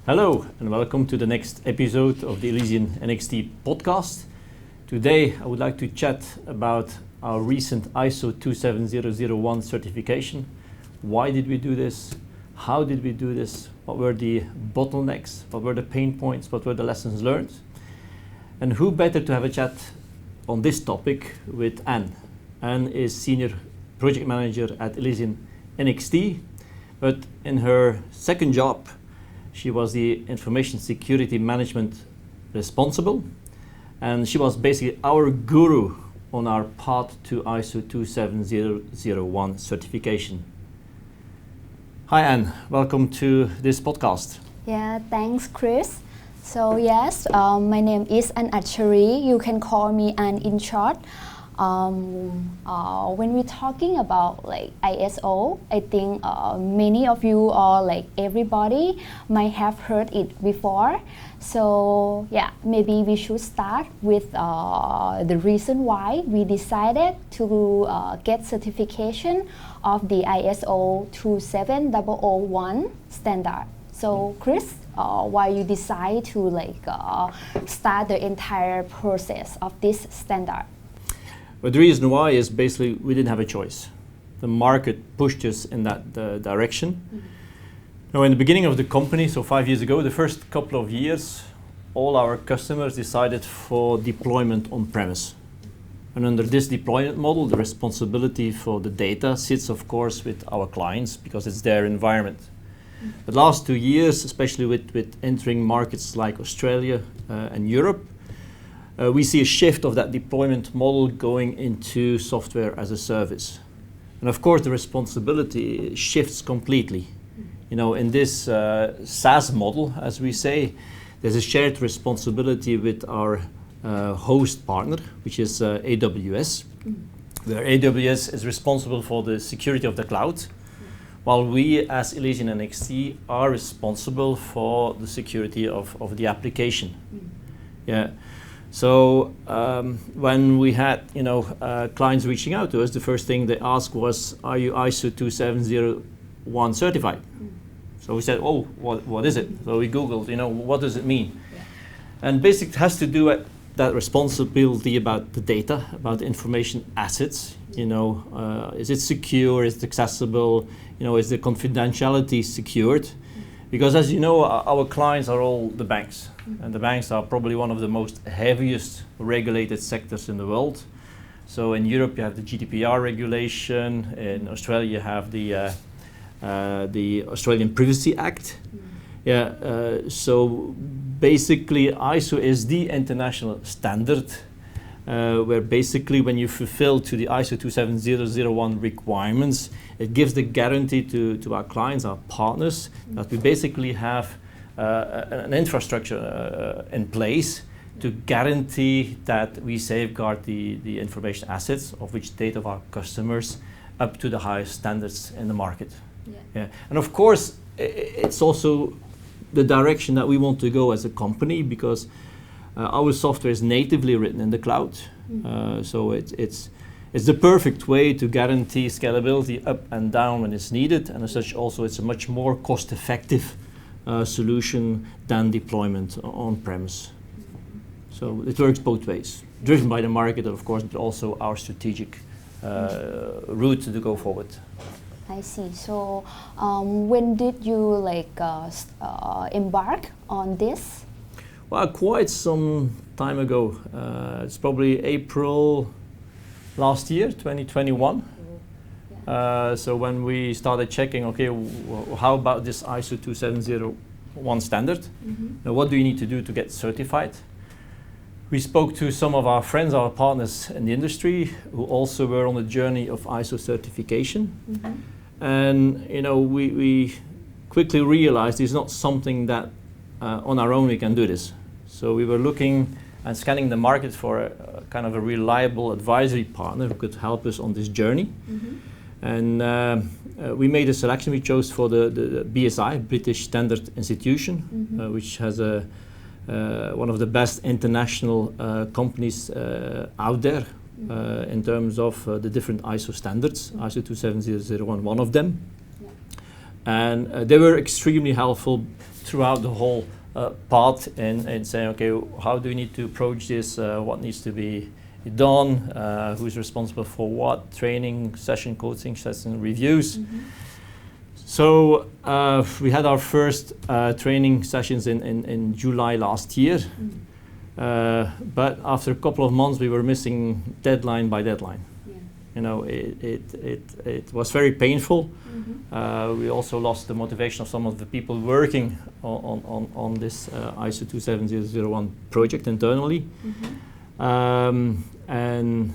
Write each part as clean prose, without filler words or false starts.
Hello and welcome to the next episode of the ElysianNxt Podcast. Today I would like to chat about our recent ISO 27001 certification. Why did we do this? How did we do this? What were the bottlenecks? What were the pain points? What were the lessons learned? And who better to have a chat on this topic with Anne. Anne is Senior Project Manager at ElysianNxt, but in her second job she was the Information Security Management responsible, and she was basically our guru on our path to ISO 27001 certification. Hi Anne, welcome to this podcast. Yeah, thanks Chris. So yes, my name is Anatcharee. You can call me Anne in short. When we're talking about like ISO, I think many of you or like everybody might have heard it before. So yeah, maybe we should start with the reason why we decided to get certification of the ISO 27001 standard. So Chris, why you decide to start the entire process of this standard? But the reason why is basically we didn't have a choice. The market pushed us in that direction. Mm-hmm. Now, in the beginning of the company, so 5 years ago, the first couple of years, all our customers decided for deployment on premise. And under this deployment model, the responsibility for the data sits, of course, with our clients because it's their environment. Mm-hmm. The last 2 years, especially with entering markets like Australia and Europe, we see a shift of that deployment model going into software as a service. And of course the responsibility shifts completely. You know, in this SaaS model, as we say, there's a shared responsibility with our host partner, which is AWS, where AWS is responsible for the security of the cloud, while we as ElysianNxt are responsible for the security of the application. Yeah. So when we had clients reaching out to us, the first thing they asked was, "Are you ISO 27001 certified?" So we said, "Oh, what is it?" So we Googled, what does it mean? Yeah. And basically it has to do with that responsibility about the data, about the information assets. Is it secure? Is it accessible? Is the confidentiality secured? Because as you know, our clients are all the banks. And the banks are probably one of the most heaviest regulated sectors in the world. So in Europe you have the GDPR regulation, in Australia you have the Australian Privacy Act. So basically ISO is the international standard where basically when you fulfill to the ISO 27001 requirements, it gives the guarantee to our clients, our partners, that we basically have an infrastructure in place to guarantee that we safeguard the information assets of which data of our customers up to the highest standards in the market. Yeah. And of course, it's also the direction that we want to go as a company because our software is natively written in the cloud. So it's the perfect way to guarantee scalability up and down when it's needed, and as such also it's a much more cost-effective solution than deployment on premise. So it works both ways, driven by the market of course, but also our strategic route to go forward. I see. So when did you embark on this? Well, quite some time ago. It's probably April last year, 2021. So when we started checking, okay, how about this ISO 27001 standard? Now, what do you need to do to get certified? We spoke to some of our friends, our partners in the industry, who also were on the journey of ISO certification. And we quickly realized it's not something that on our own we can do this. So we were looking and scanning the market for a kind of a reliable advisory partner who could help us on this journey. And we made a selection. We chose for the BSI, British Standard Institution, which has one of the best international companies out there in terms of the different ISO standards. ISO 27001, one of them. And they were extremely helpful throughout the whole path in saying, okay, how do we need to approach this? What needs to be done? Who's responsible for what? Training, session coaching, session reviews. So we had our first training sessions in July last year. But after a couple of months, we were missing deadline by deadline. You know, it was very painful. We also lost the motivation of some of the people working on this ISO 27001 project internally. And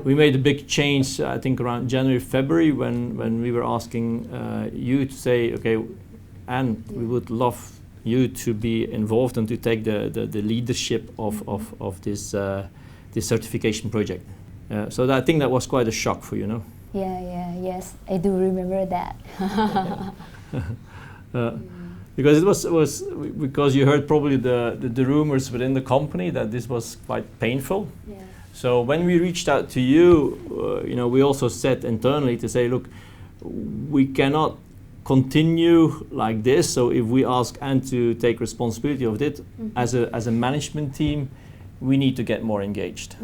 we made a big change, I think around January, February, when we were asking you to say, okay, and we would love you to be involved and to take the leadership of this certification project. So I think that was quite a shock for you, no? Yes, I do remember that. Because it was because you heard probably the rumors within the company that this was quite painful. So when we reached out to you, you know, we also said internally to say, look, we cannot continue like this. So if we ask Anne to take responsibility of it as a management team, we need to get more engaged.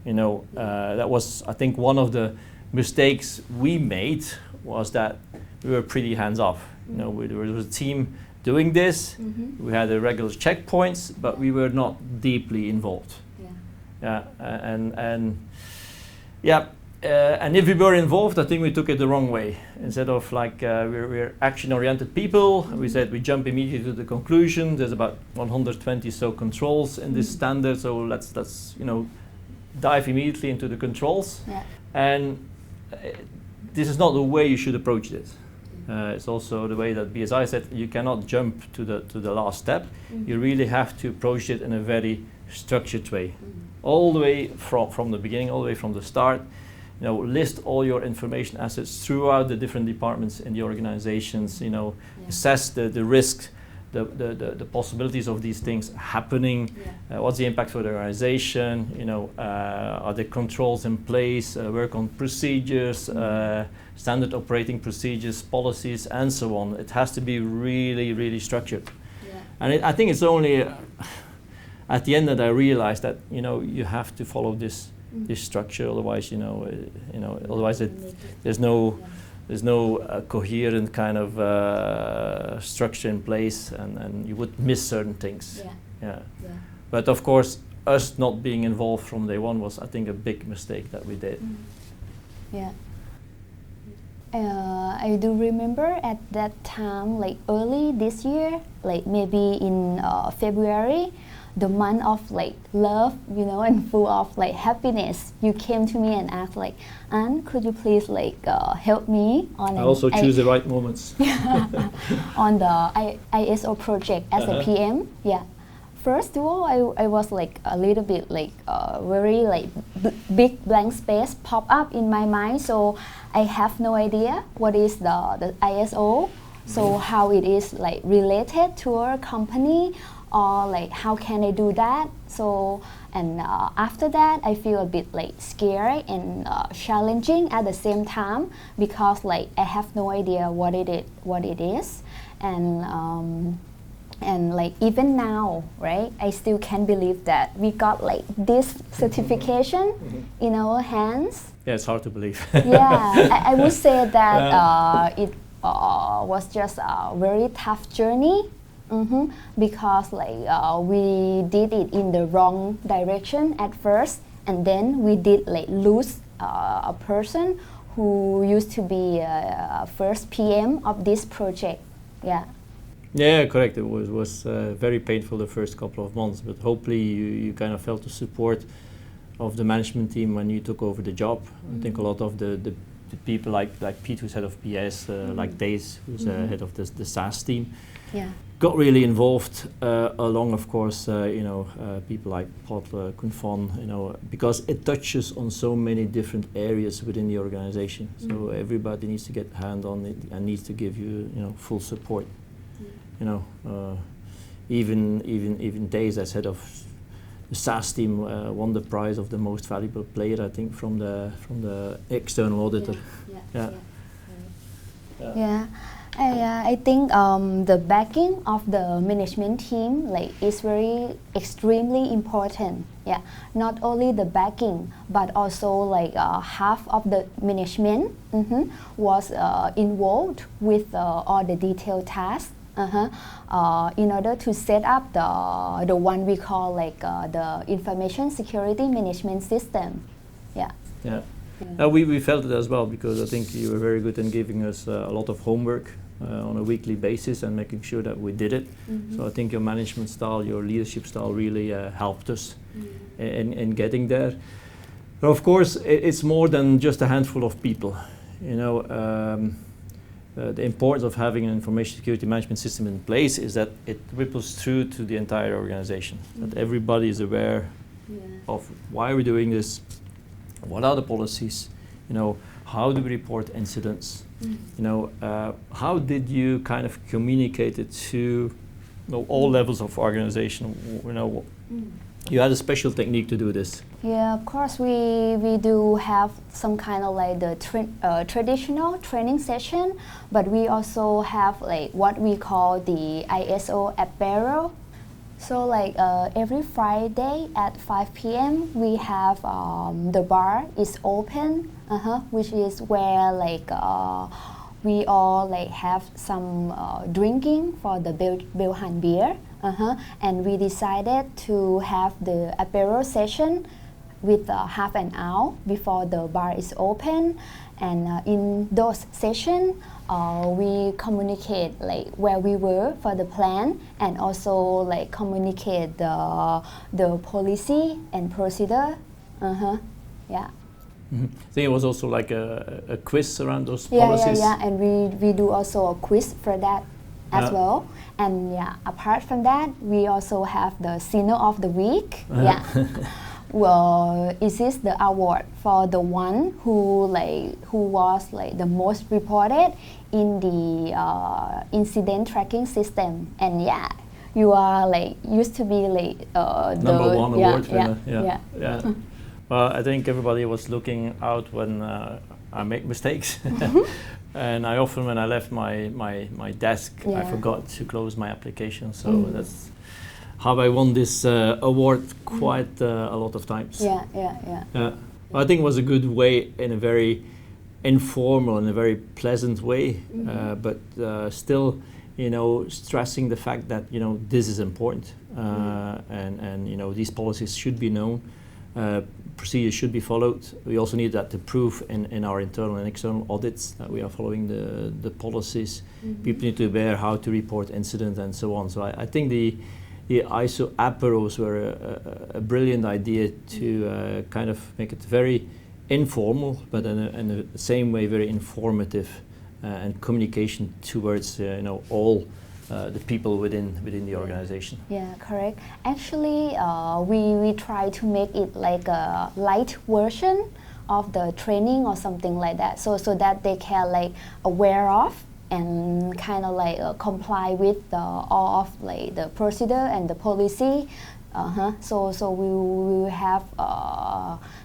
You know, that was, I think, one of the mistakes we made was that we were pretty hands off. You know, there was a team doing this. We had the regular checkpoints, but we were not deeply involved. And if we were involved, I think we took it the wrong way. Instead of like we're action-oriented people, we said we jump immediately to the conclusion. There's about 120 so controls in this standard, so let's you know, dive immediately into the controls. And this is not the way you should approach this. It's also the way that BSI said you cannot jump to the last step. You really have to approach it in a very structured way, all the way from the beginning, all the way from the start. You know, list all your information assets throughout the different departments in the organizations. You know, assess the risk, the possibilities of these things happening. What's the impact for the organization? You know, are the controls in place? Work on procedures, standard operating procedures, policies, and so on. It has to be really, really structured. And I think it's only at the end that I realized that, you know, you have to follow this structure. Otherwise, otherwise there's no coherent kind of structure in place, and you would miss certain things. But of course, us not being involved from day one was, I think, a big mistake that we did. I do remember at that time, like early this year, like maybe in February, the month of like love, you know, and full of like happiness, you came to me and asked like, Anne, could you please like help me on I also choose the right moments. on the ISO project as a PM. First of all, I was like a little bit like very like big blank space pop up in my mind. So I have no idea what is the ISO. So how it is like related to our company, or like how can I do that? So and after that, I feel a bit like scared and challenging at the same time, because like I have no idea what it is, and like even now, right, I still can't believe that we got like this certification in our hands. Yeah, it's hard to believe. I would say that it was just a very tough journey. Because like we did it in the wrong direction at first, and then we did like lose a person who used to be first PM of this project. Yeah, correct. It was very painful the first couple of months, but hopefully you kind of felt the support of the management team when you took over the job. I think a lot of the people like Pete, who's head of PS, like Days, who's head of the SaaS team, got really involved, along, of course, people like Paul Kunfon, because it touches on so many different areas within the organization. So everybody needs to get a hand on it and needs to give you, full support. Even Days, as head of the SaaS team, won the prize of the most valuable player, I think, from the external auditor. I think the backing of the management team like is very extremely important. Yeah, not only the backing, but also like half of the management was involved with all the detailed tasks. In order to set up the one we call like the information security management system. Yeah. Yeah. We felt it as well because I think you were very good in giving us a lot of homework on a weekly basis and making sure that we did it. So I think your management style, your leadership style really helped us in getting there. But of course, it's more than just a handful of people. You know, the importance of having an information security management system in place is that it ripples through to the entire organization. That everybody is aware of why we're doing this, what are the policies, you know, how do we report incidents, you know, how did you kind of communicate it to all levels of organization, you know, you had a special technique to do this. Yeah, of course we do have some kind of like the traditional training session, but we also have like what we call the ISO apparel. So like every Friday at 5 p.m. we have the bar is open, which is where like we all like have some drinking for the Belhan beer, and we decided to have the apparel session with half an hour before the bar is open, and in those sessions we communicate like where we were for the plan and also like communicate the policy and procedure. Yeah. I think it was also like a quiz around those policies. Yeah, and we do also a quiz for that as well. And yeah, apart from that, we also have the senior of the week. Yeah. Well, it is the award for the one who was like the most reported in the incident tracking system. And yeah, you are like used to be like number one award winner. Yeah. Well, I think everybody was looking out when I make mistakes. And I often, when I left my desk, I forgot to close my application. So that's how I won this award quite a lot of times. Yeah. I think it was a good way, in a very informal and a very pleasant way, but still, you know, stressing the fact that, you know, this is important, and you know, these policies should be known, procedures should be followed. We also need that to prove in our internal and external audits that we are following the policies. People need to be aware how to report incidents and so on. So I think the ISO apparos were a brilliant idea to kind of make it very informal, but in the same way very informative, and communication towards you know, all the people within the organization. Yeah, correct. Actually, we try to make it like a light version of the training or something like that, so that they can like aware of and kind of like comply with all of like the procedure and the policy. So we will have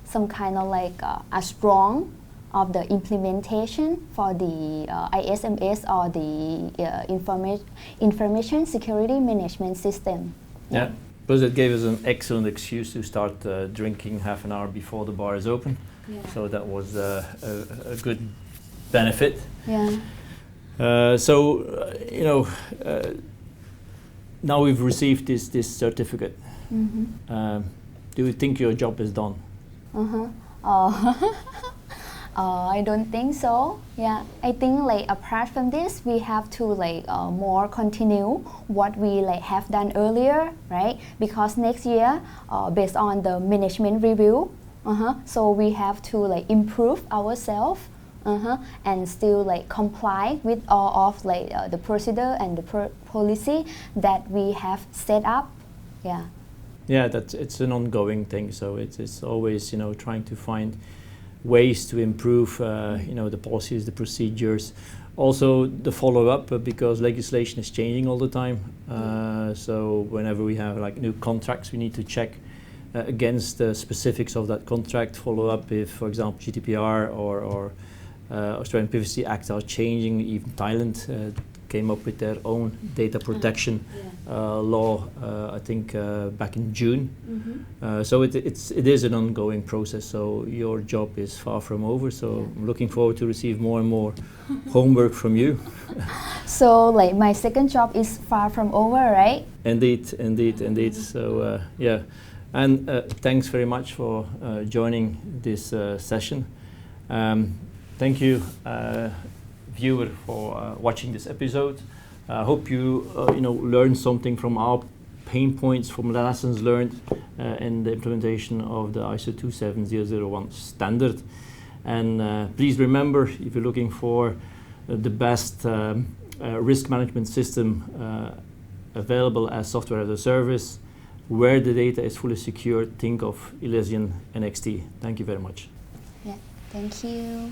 some kind of like a strong of the implementation for the ISMS or the information security management system. Yeah, because it gave us an excellent excuse to start drinking half an hour before the bar is open. Yeah. So that was a good benefit. Yeah. You know, now we've received this certificate. Do you think your job is done? I don't think so. Yeah, I think like apart from this, we have to like more continue what we like have done earlier, right? Because next year, based on the management review, so we have to like improve ourselves. And still like comply with all of like the procedure and the policy that we have set up. Yeah. Yeah, it's an ongoing thing. So it's always, you know, trying to find ways to improve you know, the policies, the procedures, also the follow-up, because legislation is changing all the time. So whenever we have like new contracts, we need to check against the specifics of that contract, follow up if, for example, GDPR or Australian Privacy Acts are changing. Even Thailand came up with their own data protection law, I think back in June. So it is an ongoing process. So your job is far from over. So I'm looking forward to receive more and more homework from you. So like my second job is far from over, right? Indeed. So yeah, and thanks very much for joining this session. Thank you, viewer, for watching this episode. I hope you learned something from our pain points, from the lessons learned in the implementation of the ISO 27001 standard. And please remember, if you're looking for the best risk management system available as software as a service, where the data is fully secured, think of ElysianNxt. Thank you very much. Yeah, thank you.